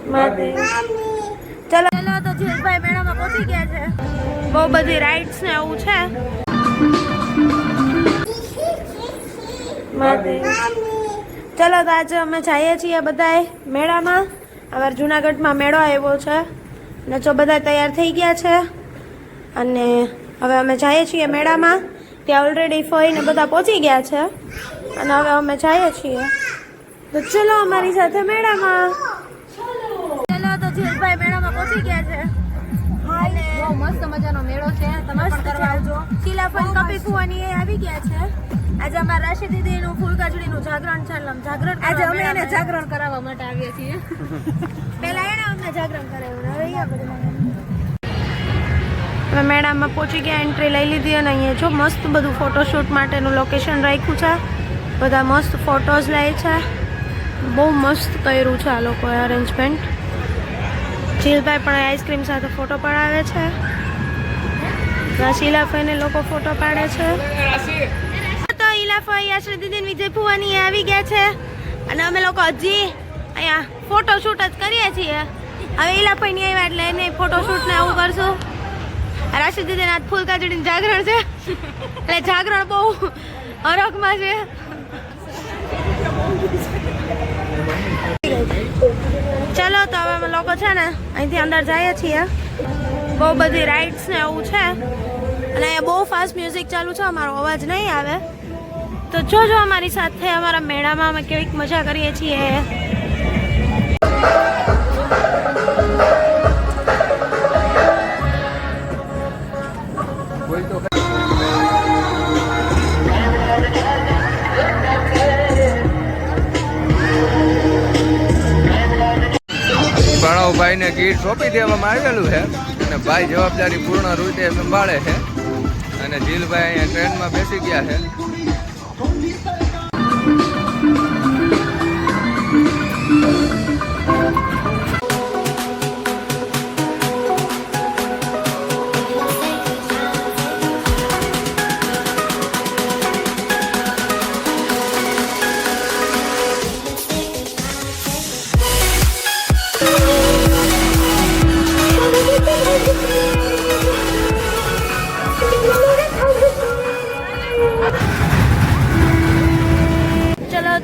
ચલો ચલો તો જીલભાઈ મેળામાં પહોંચી ગયા છે. બહુ બધી રાઇડ્સ ને એવું છે. ચલો તો આજે અમે જઈએ છીએ બધાએ મેળામાં. અમારા જુનાગઢમાં મેળો આવ્યો છે ને જો બધા તૈયાર થઈ ગયા છે અને હવે અમે જઈએ છીએ મેળામાં. ત્યાં ઓલરેડી ફઈ ને બધા પહોંચી ગયા છે અને હવે અમે જઈએ છીએ. તો ચલો અમારી સાથે મેળામાં. ચલો તો જીલભાઈ મેળામાં પહોંચી ગયા છે. બહુ મસ્ત મજાનો મેળો છે. તમે પણ કરવા આવજો. શીલાફન કપી ફુવાની એ આવી ગયા છે. આજે અમારા રાશિ દીદીનું ફૂલકાજડીનું જાગરણ છે. જાગરણ આજે અમે એને જાગરણ કરાવવા માટે આવીએ છીએ. પહેલા એને અમને જાગરણ કરાવ્યું, હવે અહીંયા બધું. અમે મેળામાં પહોંચી ગયા, એન્ટ્રી લઈ લીધી અને અહીંયા જો મસ્ત બધું ફોટોશૂટ માટેનું લોકેશન રાખ્યું છે. બધા મસ્ત ફોટોઝ લે છે. બહુ મસ્ત કર્યું છે આ લોકોએ અરેન્જમેન્ટ. જીલભાઈ પણ આઈસ્ક્રીમ સાથે ફોટો પડાવે છે. શીલાફાઈને લોકો ફોટો પાડે છે. તો ઈલાફાઈ આશ્રય દીદી વિજય ફુવાની આવી ગયા છે અને અમે લોકો હજી અહીંયા ફોટોશૂટ જ કરીએ છીએ. હવે ઈલાફાઈ ની આવ્યા એટલે એને ફોટોશૂટ ને એવું કરશું. રાશિ દીદી ના ફૂલ કાજડીનું જાગરણ છે એટલે જાગરણ બહુ હરખમાં છે. ચલો તો હવે અમે લોકો છે ને અહીંથી અંદર જઈએ છીએ. બહુ બધી રાઇડ્સ ને એવું છે અને અહીંયા બહુ ફાસ્ટ મ્યુઝિક ચાલુ છે. અમારો અવાજ નહીં આવે તો જોજો અમારી સાથે અમારા મેળામાં અમે કેવીક મજા કરીએ છીએ. ભાઈને કીટ સોંપી દેવામાં આવેલું છે અને ભાઈ જવાબદારી પૂર્ણ રીતે સંભાળે છે અને જીલભાઈ અહીંયા ટ્રેનમાં બેસી ગયા છે.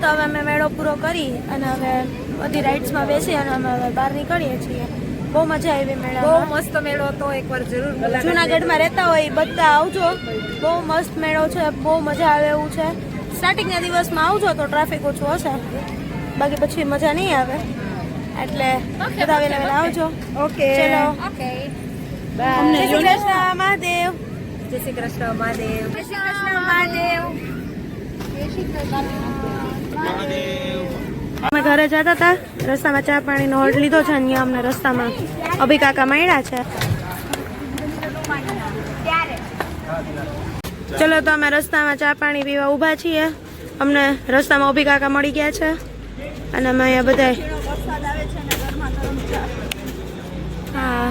તો હવે અમે મેળો પૂરો કરી અને હવે બધી રાઇડ્સમાં બેસી અને અમે હવે બહાર નીકળીએ છીએ. બહુ મજા આવી મેળામાં. બહુ મસ્ત મેળો હતો. એકવાર જરૂર જુનાગઢમાં રહેતા હોય બધા આવજો. બહુ મસ્ત મેળો છે. બહુ મજા આવે એવું છે. સ્ટાર્ટિંગના દિવસમાં આવજો તો ટ્રાફિક ઓછું હશે, બાકી પછી મજા નહીં આવે. એટલે બધા વેલા આવજો. ઓકે ચલો ઓકે બાય. જય શ્રી કૃષ્ણ મહાદેવ. જય શ્રી કૃષ્ણ મહાદેવ. જય શ્રી કૃષ્ણ મહાદેવ. અમે ઘરે જતા હતા, રસ્તામાં ચા પાણીનો હોલ્ડ લીધો છે. અહીંયા અમને રસ્તામાં અભી કાકા મળ્યા છે. ચલો તો અમે રસ્તામાં ચા પાણી પીવા ઊભા છીએ. અમને રસ્તામાં અભી કાકા મળી ગયા છે અને અમે અહીંયા બધા હા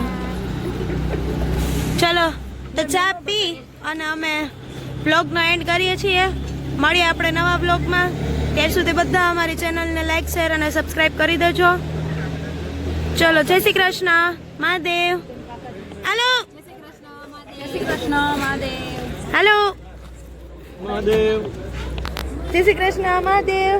ચલો તો ચા પી અને અમે બ્લોગનો એન્ડ કરીએ છીએ. મળીએ આપણે નવા બ્લોગમાં. ત્યાર સુધી બધા અમારી ચેનલને લાઈક શેર અને સબસ્ક્રાઇબ કરી દેજો. ચલો જય શ્રી કૃષ્ણ મહાદેવ. હાલો જય શ્રી કૃષ્ણ મહાદેવ. હાલો મહાદેવ. જય શ્રી કૃષ્ણ મહાદેવ.